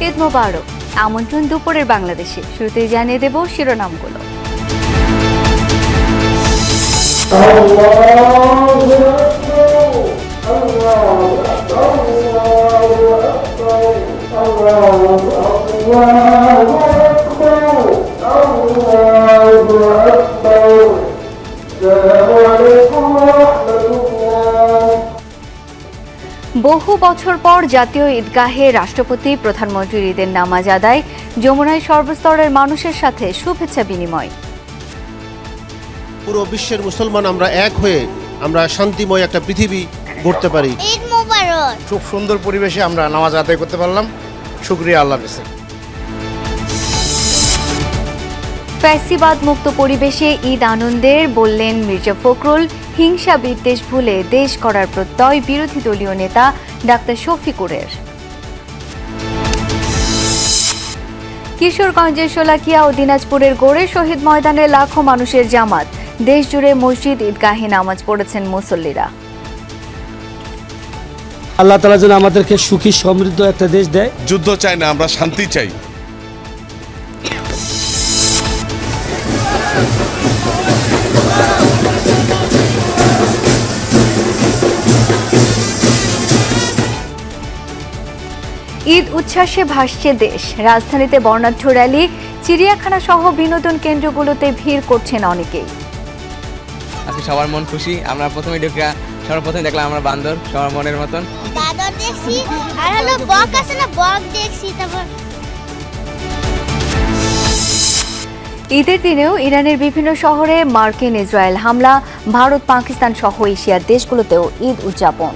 ঈদ মোবারক। আমন্ত্রণ দুপুরের বাংলাদেশে। শুরুতেই জানিয়ে দেব শিরোনামগুলো। বহু বছর পর জাতীয় ঈদগাহে রাষ্ট্রপতি প্রধানমন্ত্রীর ঈদের নামাজ আদায়, যমুনায় সর্বস্তরের মানুষের সাথে শুভেচ্ছা বিনিময়। পুরো বিশ্বের মুসলমান আমরা এক হয়ে আমরা শান্তিময় একটা পৃথিবী গড়তে পারি। ঈদ মোবারক। খুব সুন্দর পরিবেশে আমরা নামাজ আদায় করতে পারলাম, শুকরিয়া আল্লাহর কাছে। ফ্যাসিবাদ মুক্ত পরিবেশে ঈদ আনন্দের, বললেন মির্জা ফখরুল। হিংসা বিদ্বেষ ভুলে দেশ গড়ার প্রত্যয় বিরোধী দলীয় নেতা ডাক্তার শফিকুরের। কিশোরগঞ্জের শোলাকিয়া ও দিনাজপুরের গড়ে শহীদ ময়দানে লাখো মানুষের জামাত। দেশ জুড়ে মসজিদ ঈদগাহে নামাজ পড়েছেন মুসল্লিরা। আল্লাহ তাআলা যেন আমাদেরকে সুখী সমৃদ্ধ একটা দেশ দেয়। যুদ্ধ চাই না, আমরা শান্তি চাই। ঈদ উচ্ছ্বাসে ভাসছে দেশ। রাজধানীতে বর্ণাঢ্য র্যালি, চিড়িয়াখানা সহ বিনোদন কেন্দ্রগুলোতে ভিড় করছেন অনেকেই। আজকে সবার মন খুশি। আমরা সর্বপ্রথমে দেখলাম আমরা বান্দর, সবার মনের মতন বাদর দেখছি, আর হলো বক আছে না, বক দেখছি। তারপর ঈদের দিনেও ইরানের বিভিন্ন শহরে মার্কিন ইসরায়েল হামলা, ভারত পাকিস্তান সহ এশিয়ার দেশগুলোতেও ঈদ উদযাপন।